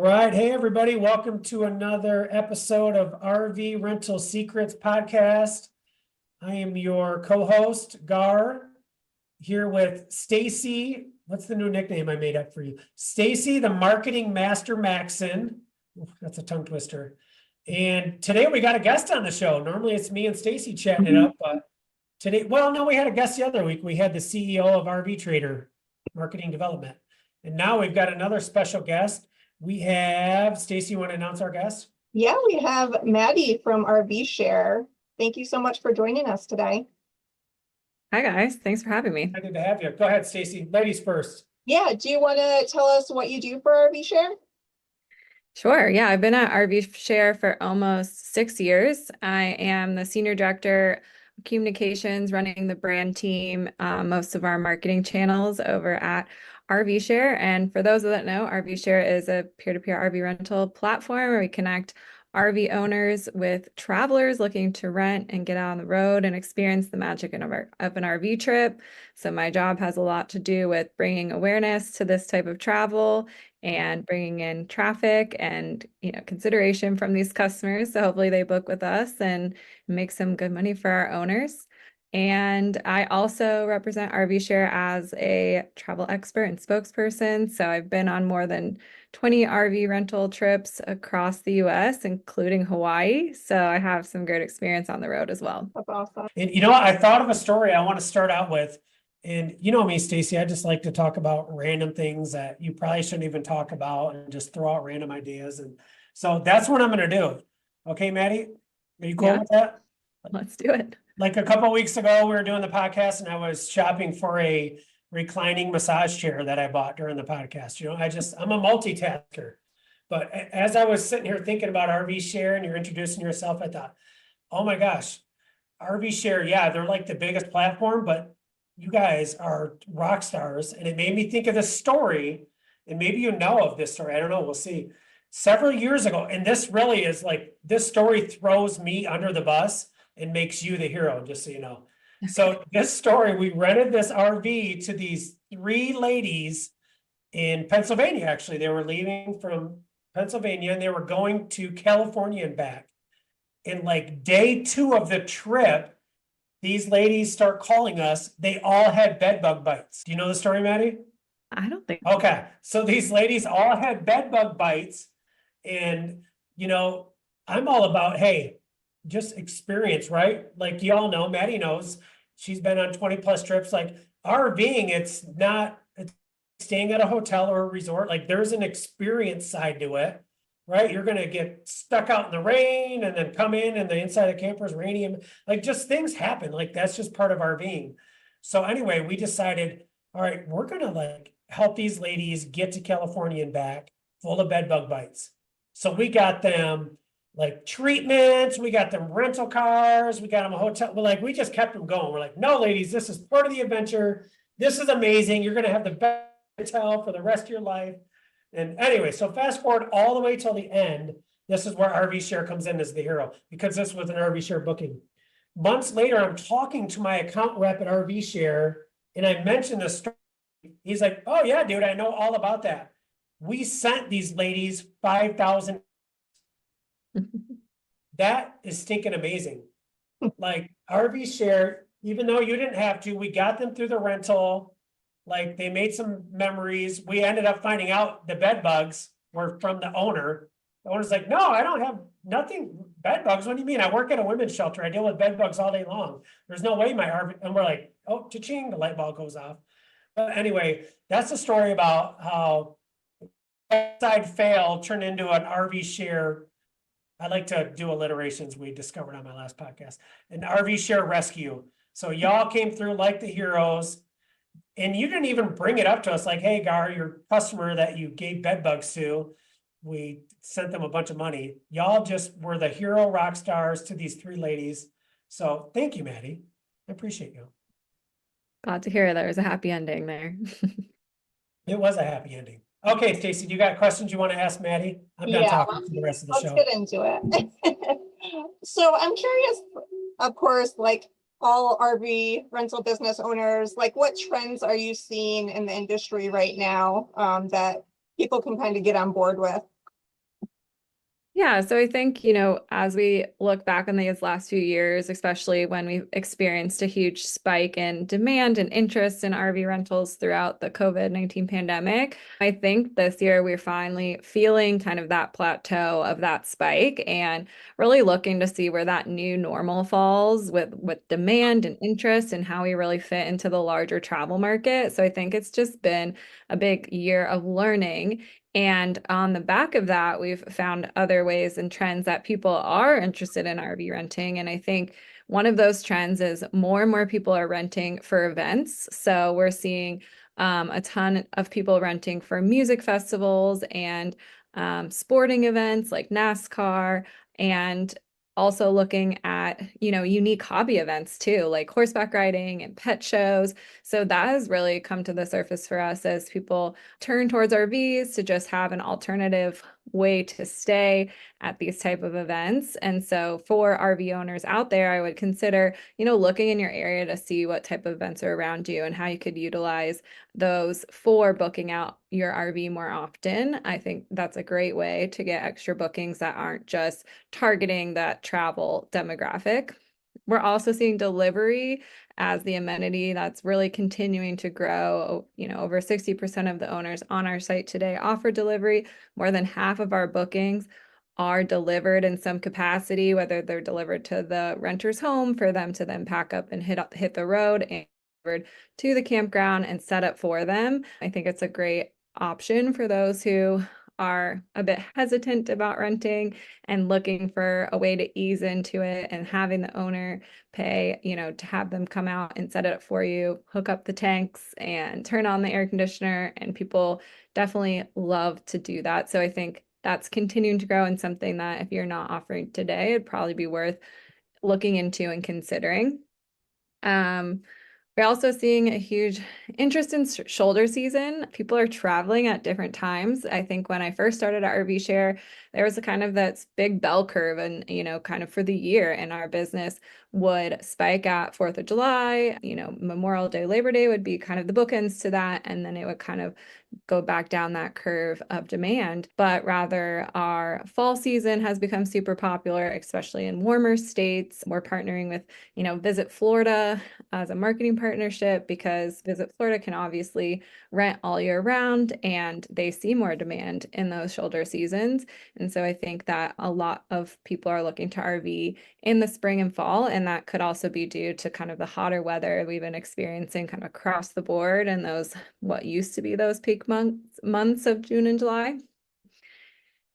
right. Hey, everybody. Welcome to another episode of RV Rental Secrets Podcast. I am your co-host, Garr, here with Stacy. What's the new nickname I made up for you? Stacy, the Marketing Master Maxson. That's a tongue twister. And today we got a guest on the show. Normally it's me and Stacy chatting it up, but today, well, no, we had a guest the other week. We had the CEO of RV Trader Marketing Development. And now we've got another special guest. We have, Stacy, you want to announce our guest? Yeah, we have Maddie from RVshare. Thank you so much for joining us today. Hi guys, thanks for having me. Happy to have you. Go ahead, Stacy. Ladies first. Yeah, do you want to tell us what you do for RVshare? Sure, yeah, I've been at RVshare for almost 6 years. I am the Senior Director of Communications, running the brand team, most of our marketing channels over at RVshare. And for those that know, RVshare is a peer-to-peer RV rental platform where we connect RV owners with travelers looking to rent and get out on the road and experience the magic of an RV trip. So my job has a lot to do with bringing awareness to this type of travel and bringing in traffic and consideration from these customers. So hopefully they book with us and make some good money for our owners. And I also represent RVshare as a travel expert and spokesperson. So I've been on more than 20 RV rental trips across the US, including Hawaii. So I have some great experience on the road as well. That's awesome. And you know what? I thought of a story I want to start out with. And you know me, Stacy, I just like to talk about random things that you probably shouldn't even talk about and just throw out random ideas. And so that's what I'm going to do. Okay, Maddie, are you cool with that? Let's do it. Like a couple of weeks ago, we were doing the podcast and I was shopping for a reclining massage chair that I bought during the podcast. I'm a multitasker. But as I was sitting here thinking about RVshare and you're introducing yourself, I thought, oh my gosh, RVshare, yeah, they're like the biggest platform, but you guys are rock stars. And it made me think of this story, and maybe you know of this story. I don't know. We'll see. Several years ago, and this really is like, this story throws me under the bus and makes you the hero, just so you know. So this story, we rented this RV to these three ladies in Pennsylvania. Actually, they were leaving from Pennsylvania and they were going to California and back. And like day 2 of the trip, these ladies start calling us. They all had bed bug bites. Do you know the story, Maddie? I don't think. Okay. So these ladies all had bed bug bites. And, I'm all about, hey, just experience, right? Like y'all know, Maddie knows, she's been on 20 plus trips. Like RVing, it's staying at a hotel or a resort. Like there's an experience side to it, right? You're going to get stuck out in the rain and then come in and the inside of the camper is rainy. And like just things happen. Like that's just part of RVing. So anyway, we decided, all right, we're going to like help these ladies get to California and back full of bed bug bites. So we got them like treatments, we got them rental cars, we got them a hotel. We just kept them going. We're like, no, ladies, this is part of the adventure. This is amazing. You're going to have the best hotel for the rest of your life. And anyway, so fast forward all the way till the end. This is where RVshare comes in as the hero, because this was an RVshare booking. Months later, I'm talking to my account rep at RVshare, and I mentioned this story. He's like, oh yeah, dude, I know all about that. We sent these ladies 5,000. That is stinking amazing. Like RVshare, even though you didn't have to, we got them through the rental. Like they made some memories. We ended up finding out the bed bugs were from the owner. The owner's like, no, I don't have nothing. Bed bugs? What do you mean? I work at a women's shelter. I deal with bed bugs all day long. There's no way my RV. And we're like, oh, cha-ching, the light bulb goes off. But anyway, that's the story about how side fail turned into an RVshare. I like to do alliterations we discovered on my last podcast. An RVshare rescue. So y'all came through like the heroes. And you didn't even bring it up to us like, hey, Garr, your customer that you gave bed bugs to, we sent them a bunch of money. Y'all just were the hero rock stars to these three ladies. So thank you, Maddie. I appreciate you. Glad to hear there was a happy ending there. It was a happy ending. Okay, Stacy, do you got questions you want to ask Maddie? I'm done talking for the rest of the show. Let's get into it. So I'm curious, of course, like all RV rental business owners, like what trends are you seeing in the industry right now that people can kind of get on board with? Yeah, so I think, as we look back on these last few years, especially when we experienced a huge spike in demand and interest in RV rentals throughout the COVID-19 pandemic, I think this year we're finally feeling kind of that plateau of that spike and really looking to see where that new normal falls with demand and interest and how we really fit into the larger travel market. So I think it's just been a big year of learning. And on the back of that, we've found other ways and trends that people are interested in RV renting. And I think one of those trends is more and more people are renting for events. So we're seeing a ton of people renting for music festivals and sporting events like NASCAR, and also looking at, unique hobby events too, like horseback riding and pet shows. So that has really come to the surface for us as people turn towards RVs to just have an alternative way to stay at these type of events. And so for RV owners out there, I would consider, looking in your area to see what type of events are around you and how you could utilize those for booking out your RV more often. I think that's a great way to get extra bookings that aren't just targeting that travel demographic. We're also seeing delivery as the amenity that's really continuing to grow. Over 60% of the owners on our site today offer delivery. More than half of our bookings are delivered in some capacity, whether they're delivered to the renter's home for them to then pack up and hit the road, and delivered to the campground and set up for them. I think it's a great option for those who are a bit hesitant about renting and looking for a way to ease into it, and having the owner pay, to have them come out and set it up for you, hook up the tanks and turn on the air conditioner. And people definitely love to do that. So I think that's continuing to grow, and something that if you're not offering today, it'd probably be worth looking into and considering. We're also seeing a huge interest in shoulder season. People are traveling at different times. I think when I first started at RVshare, there was a kind of that big bell curve and, kind of for the year, and our business would spike at 4th of July, Memorial Day, Labor Day would be kind of the bookends to that. And then it would kind of go back down that curve of demand. But rather, our fall season has become super popular, especially in warmer states. We're partnering with, Visit Florida as a marketing partnership, because Visit Florida can obviously rent all year round and they see more demand in those shoulder seasons. And so I think that a lot of people are looking to RV in the spring and fall, and that could also be due to kind of the hotter weather we've been experiencing kind of across the board, and those what used to be those peak months of June and July.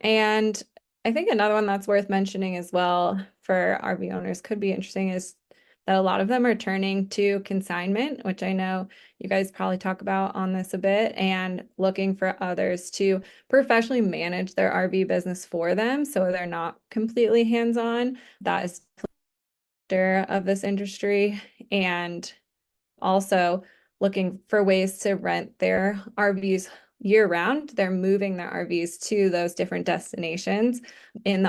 And I think another one that's worth mentioning as well for RV owners could be interesting is that a lot of them are turning to consignment, which I know you guys probably talk about on this a bit, and looking for others to professionally manage their RV business for them so they're not completely hands-on. That is of this industry. And also looking for ways to rent their RVs year round. They're moving their RVs to those different destinations in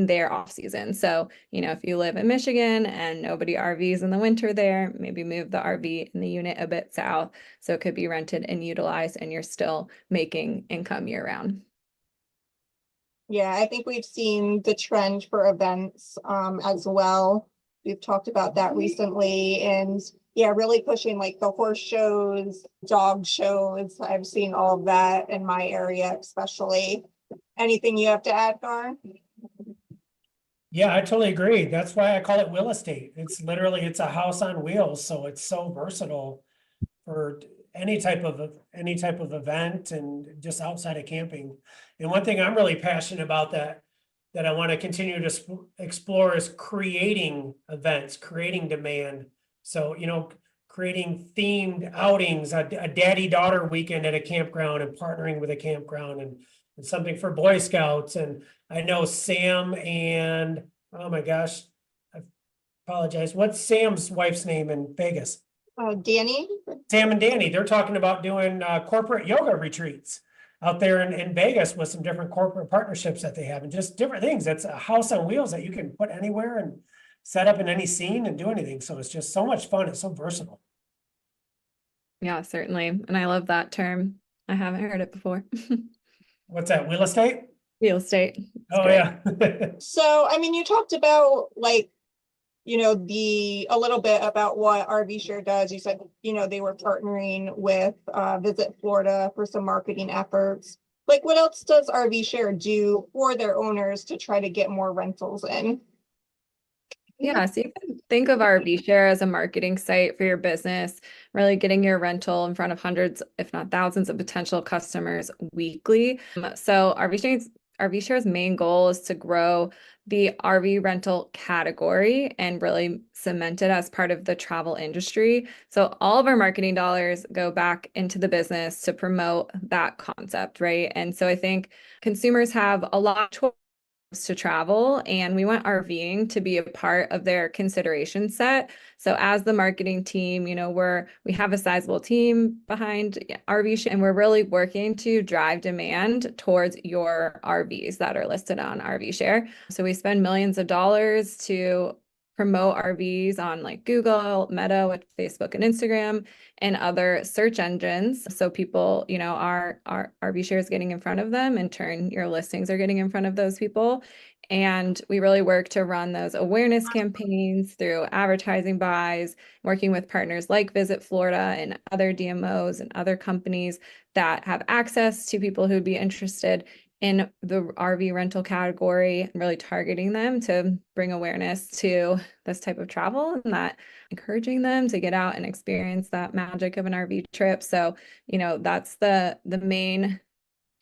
their off season. So, if you live in Michigan and nobody RVs in the winter there, maybe move the RV in the unit a bit south so it could be rented and utilized, and you're still making income year round. Yeah, I think we've seen the trend for events as well. We've talked about that recently, and yeah, really pushing like the horse shows, dog shows. I've seen all of that in my area, especially. Anything you have to add, Garr? Yeah, I totally agree. That's why I call it wheel estate. It's a house on wheels, so it's so versatile for any type of event and just outside of camping. And one thing I'm really passionate about that I want to continue to explore is creating events, creating demand. So, creating themed outings, a daddy-daughter weekend at a campground, and partnering with a campground, and something for Boy Scouts. And I know Sam and, oh my gosh, I apologize. What's Sam's wife's name in Vegas? Danny? Sam and Danny, they're talking about doing corporate yoga retreats out there in Vegas with some different corporate partnerships that they have, and just different things. It's a house on wheels that you can put anywhere and set up in any scene and do anything. So it's just so much fun. It's so versatile. Yeah, certainly. And I love that term. I haven't heard it before. What's that, wheel estate? Real estate. It's Oh, great. yeah. So, I mean, you talked about like, a little bit about what RVshare does. You said, they were partnering with Visit Florida for some marketing efforts. Like, what else does RVshare do for their owners to try to get more rentals in? Yeah, so you can think of RVshare as a marketing site for your business, really getting your rental in front of hundreds, if not thousands of potential customers weekly. So RVshare's main goal is to grow the RV rental category and really cement it as part of the travel industry. So all of our marketing dollars go back into the business to promote that concept, right? And so I think consumers have a lot of choice to travel, and we want RVing to be a part of their consideration set. So as the marketing team, we have a sizable team behind RV, and we're really working to drive demand towards your RVs that are listed on RVshare. So we spend millions of dollars to promote RVs on like Google, Meta with Facebook and Instagram, and other search engines. So people, our RVshare is getting in front of them. In turn, your listings are getting in front of those people. And we really work to run those awareness campaigns through advertising buys, working with partners like Visit Florida and other DMOs and other companies that have access to people who'd be interested in the RV rental category, and really targeting them to bring awareness to this type of travel, and that encouraging them to get out and experience that magic of an RV trip. So, that's the main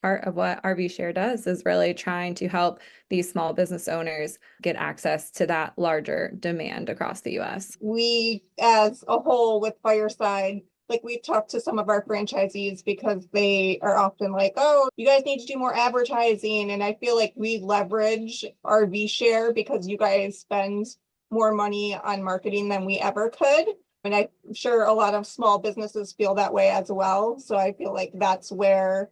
part of what RVshare does, is really trying to help these small business owners get access to that larger demand across the US. We, as a whole with Fireside, like we've talked to some of our franchisees because they are often like, oh, you guys need to do more advertising. And I feel like we leverage RVshare because you guys spend more money on marketing than we ever could. And I'm sure a lot of small businesses feel that way as well. So I feel like that's where,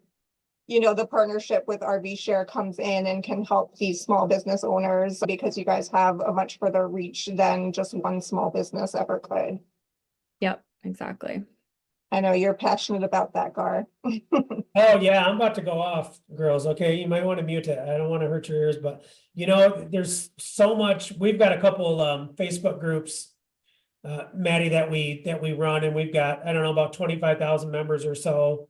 the partnership with RVshare comes in and can help these small business owners, because you guys have a much further reach than just one small business ever could. Yep, exactly. I know you're passionate about that, Garr. Oh, yeah, I'm about to go off, girls. Okay, you might want to mute it. I don't want to hurt your ears, but there's so much. We've got a couple Facebook groups, Maddie, that we run, and we've got, I don't know, about 25,000 members or so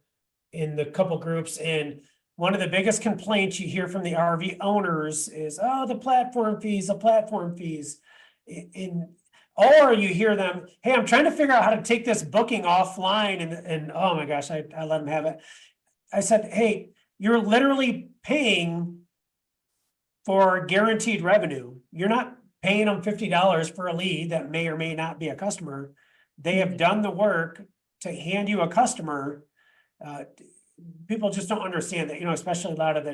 in the couple groups. And one of the biggest complaints you hear from the RV owners is, oh, the platform fees. Or you hear them, hey, I'm trying to figure out how to take this booking offline, and oh my gosh, I let them have it. I said, hey, you're literally paying for guaranteed revenue. You're not paying them $50 for a lead that may or may not be a customer. They have done the work to hand you a customer. People just don't understand that, especially a lot of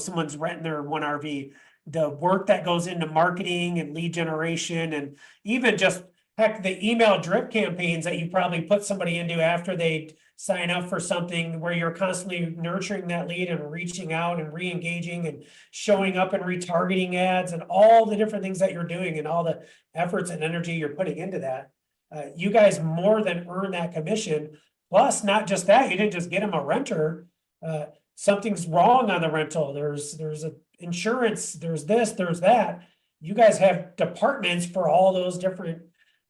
someone's renting their one RV, the work that goes into marketing and lead generation, and even just heck, the email drip campaigns that you probably put somebody into after they sign up for something, where you're constantly nurturing that lead and reaching out and re-engaging and showing up and retargeting ads and all the different things that you're doing and all the efforts and energy you're putting into that. You guys more than earn that commission. Plus, not just that, you didn't just get them a renter. Something's wrong on the rental. There's a insurance, there's this, there's that. You guys have departments for all those different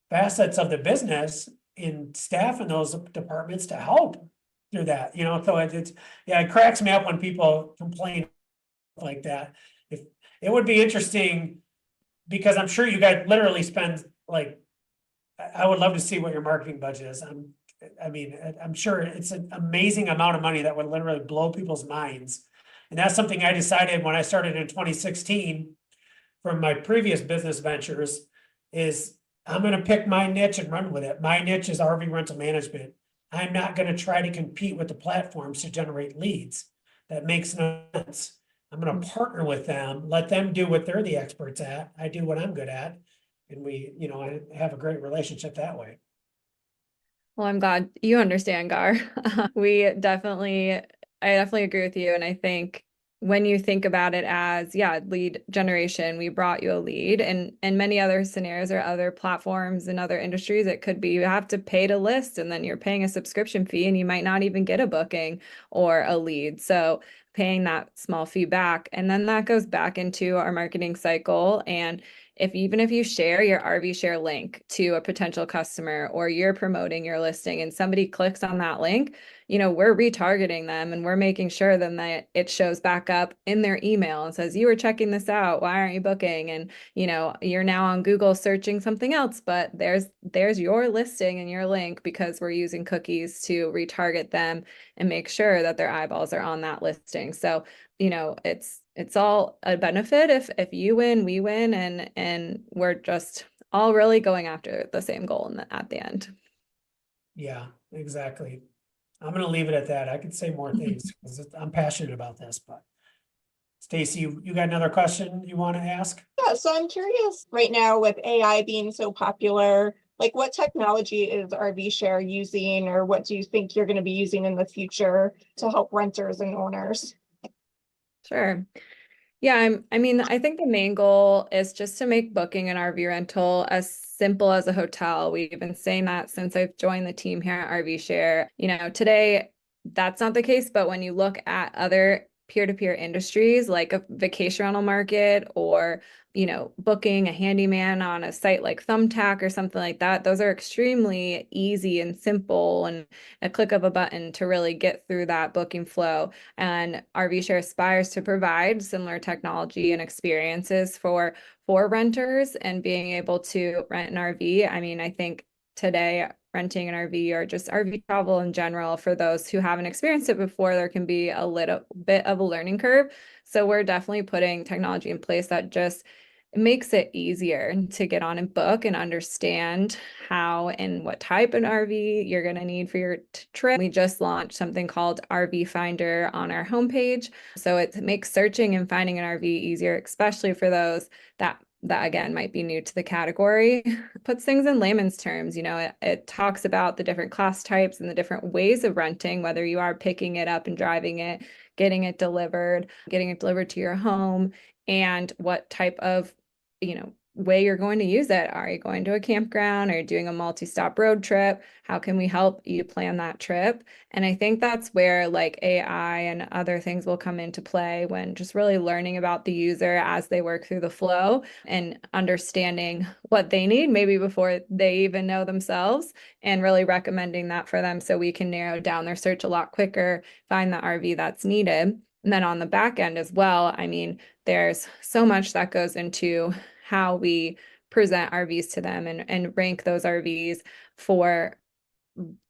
facets of the business and staff in those departments to help through that, so it cracks me up when people complain like that. If it would be interesting, because I'm sure you guys literally spend I would love to see what your marketing budget is. I'm sure it's an amazing amount of money that would literally blow people's minds. And that's something I decided when I started in 2016 from my previous business ventures, is I'm going to pick my niche and run with it. My niche is RV rental management. I'm not going to try to compete with the platforms to generate leads. That makes no sense. I'm going to partner with them, let them do what they're the experts at. I do what I'm good at. And we, I have a great relationship that way. Well, I'm glad you understand, Garr. I definitely agree with you. And I think when you think about it as, lead generation, we brought you a lead, and many other scenarios or other platforms and other industries, it could be you have to pay to list, and then you're paying a subscription fee and you might not even get a booking or a lead. So paying that small fee back. And then that goes back into our marketing cycle. And even if you share your RVshare link to a potential customer, or you're promoting your listing and somebody clicks on that link, we're retargeting them, and we're making sure then that it shows back up in their email and says, you were checking this out, why aren't you booking? And you're now on Google searching something else, but there's your listing and your link, because we're using cookies to retarget them and make sure that their eyeballs are on that listing. So it's all a benefit. If you win, we win, and we're just all really going after the same goal at the end. Yeah, exactly. I'm gonna leave it at that. I could say more things because I'm passionate about this, but Stacy, you got another question you want to ask? Yeah, so I'm curious right now with AI being so popular, like what technology is RVshare using, or what do you think you're going to be using in the future to help renters and owners? Sure. Yeah, I think the main goal is just to make booking an RV rental as simple as a hotel. We've been saying that since I've joined the team here at RVshare. Today that's not the case, but when you look at other peer-to-peer industries like a vacation rental market, or booking a handyman on a site like Thumbtack or something like that, those are extremely easy and simple, and a click of a button to really get through that booking flow. And RVshare aspires to provide similar technology and experiences for renters and being able to rent an RV. I think today renting an RV, or just RV travel in general, for those who haven't experienced it before, there can be a little bit of a learning curve. So we're definitely putting technology in place that just makes it easier to get on and book and understand how and what type of RV you're going to need for your trip. We just launched something called RV Finder on our homepage. So it makes searching and finding an RV easier, especially for those that again might be new to the category. Puts things in layman's terms. It talks about the different class types and the different ways of renting, whether you are picking it up and driving it, getting it delivered to your home, and what type of way you're going to use it. Are you going to a campground? Are you doing a multi-stop road trip? How can we help you plan that trip? And I think that's where like AI and other things will come into play, when just really learning about the user as they work through the flow and understanding what they need, maybe before they even know themselves, and really recommending that for them so we can narrow down their search a lot quicker, find the RV that's needed. And then on the back end as well, there's so much that goes into how we present RVs to them, and rank those RVs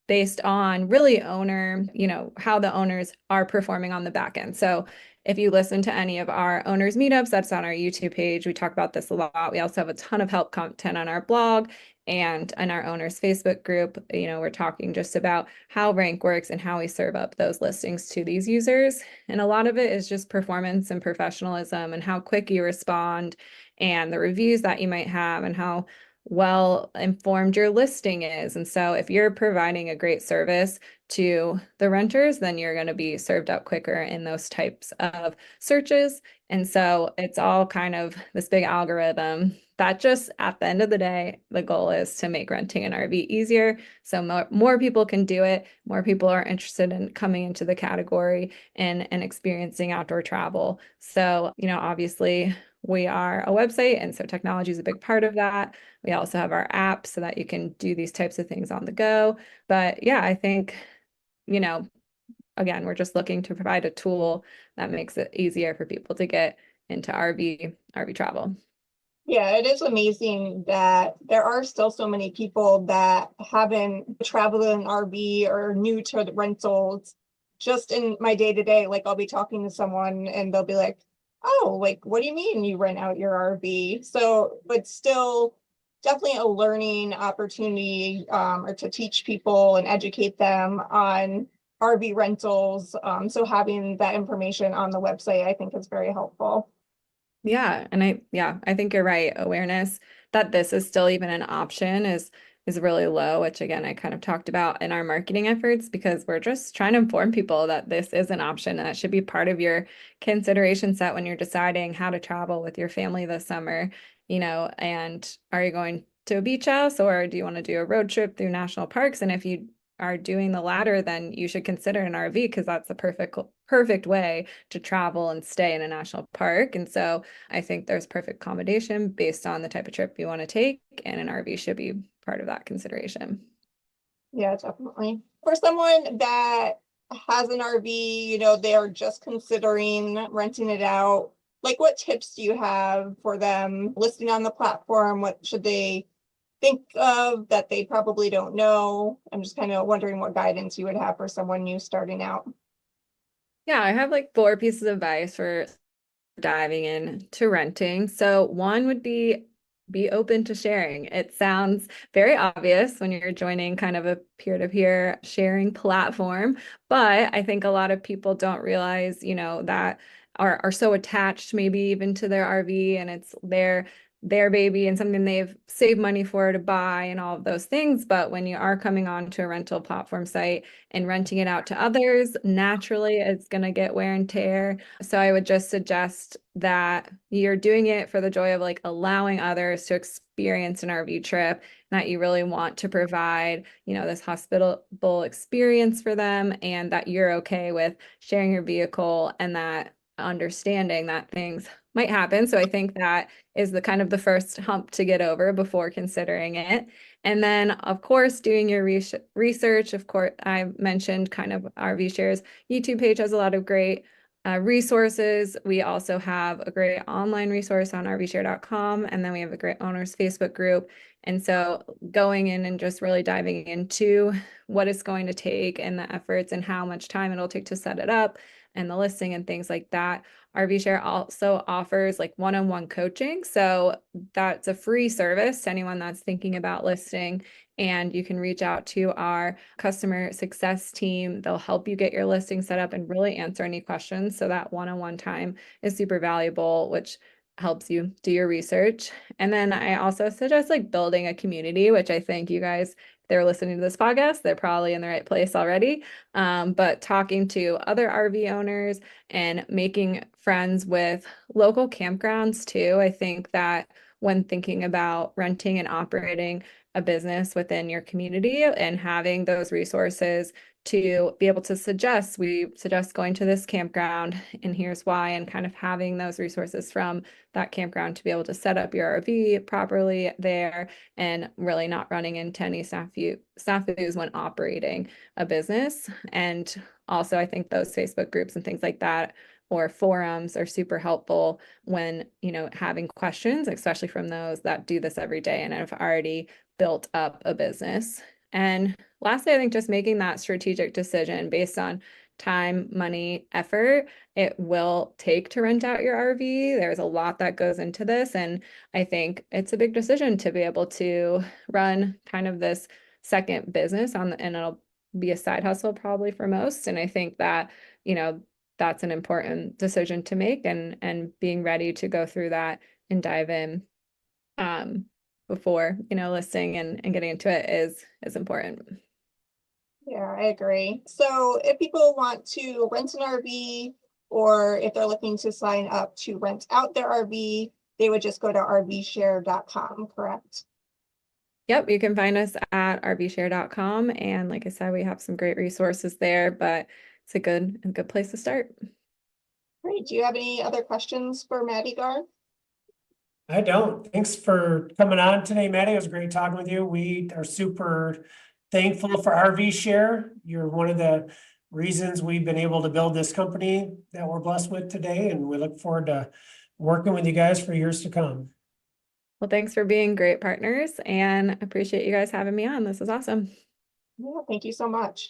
based on really how the owners are performing on the back end. So if you listen to any of our owners meetups, that's on our YouTube page. We talk about this a lot. We also have a ton of help content on our blog and in our owners Facebook group. We're talking just about how rank works and how we serve up those listings to these users. And a lot of it is just performance and professionalism, and how quick you respond, and the reviews that you might have, and how well informed your listing is. And so if you're providing a great service to the renters, then you're going to be served up quicker in those types of searches. And so it's all kind of this big algorithm that just, at the end of the day, the goal is to make renting an RV easier. So more people can do it. More people are interested in coming into the category and experiencing outdoor travel. So, obviously we are a website, and so technology is a big part of that. We also have our app so that you can do these types of things on the go. But yeah, I think, again, we're just looking to provide a tool that makes it easier for people to get into RV travel. Yeah, it is amazing that there are still so many people that haven't traveled in an RV or new to the rentals. Just in my day-to-day, like I'll be talking to someone and they'll be like, oh, like, what do you mean you rent out your RV? So, but still definitely a learning opportunity, or to teach people and educate them on RV rentals. So having that information on the website, I think is very helpful. Yeah. And I think you're right. Awareness that this is still even an option is really low, which again, I kind of talked about in our marketing efforts, because we're just trying to inform people that this is an option and that should be part of your consideration set when you're deciding how to travel with your family this summer, and are you going to a beach house, or do you want to do a road trip through national parks? And if you are doing the latter, then you should consider an RV, because that's the perfect way to travel and stay in a national park. And so I think there's perfect accommodation based on the type of trip you want to take, and an RV should be part of that consideration. Yeah, definitely. For someone that has an RV, you know, they're just considering renting it out, like what tips do you have for them listing on the platform? What should they think of that they probably don't know? I'm just kind of wondering what guidance you would have for someone new starting out. Yeah, I have like 4 pieces of advice for diving into renting. So one would be open to sharing. It sounds very obvious when you're joining kind of a peer-to-peer sharing platform, but I think a lot of people don't realize, that are so attached maybe even to their RV, and it's their baby and something they've saved money for to buy and all of those things. But when you are coming on to a rental platform site and renting it out to others, naturally it's going to get wear and tear. So I would just suggest that you're doing it for the joy of like allowing others to experience an RV trip, that you really want to provide, this hospitable experience for them, and that you're okay with sharing your vehicle, and that understanding that things might happen. So I think that is the kind of the first hump to get over before considering it. And then, of course, doing your research. Of course, I mentioned kind of RVshare's YouTube page has a lot of great resources. We also have a great online resource on RVshare.com, and then we have a great owners Facebook group. And so going in and just really diving into what it's going to take and the efforts and how much time it'll take to set it up and the listing and things like that. RVshare also offers like one-on-one coaching. So that's a free service to anyone that's thinking about listing. And you can reach out to our customer success team. They'll help you get your listing set up and really answer any questions. So that one-on-one time is super valuable, which helps you do your research. And then I also suggest like building a community, which I think you guys, if they're listening to this podcast, they're probably in the right place already. But talking to other RV owners and making friends with local campgrounds too. I think that when thinking about renting and operating a business within your community and having those resources to be able to suggest, we suggest going to this campground and here's why, and kind of having those resources from that campground to be able to set up your RV properly there and really not running into any snafus when operating a business. And also, I think those Facebook groups and things like that or forums are super helpful when, having questions, especially from those that do this every day and have already built up a business. And lastly, I think just making that strategic decision based on time, money, effort it will take to rent out your RV. There's a lot that goes into this. And I think it's a big decision to be able to run kind of this second business and it'll be a side hustle probably for most. And I think that, that's an important decision to make, and being ready to go through that and dive in before, listing and getting into it is important. Yeah, I agree. So if people want to rent an RV, or if they're looking to sign up to rent out their RV, they would just go to RVshare.com, correct? Yep, you can find us at RVshare.com. And like I said, we have some great resources there, but it's a good place to start. Great. Do you have any other questions for Maddie, Garr? I don't. Thanks for coming on today, Maddie. It was great talking with you. We are super thankful for RVshare. You're one of the reasons we've been able to build this company that we're blessed with today, and we look forward to working with you guys for years to come. Well, thanks for being great partners, and appreciate you guys having me on. This is awesome. Yeah, thank you so much.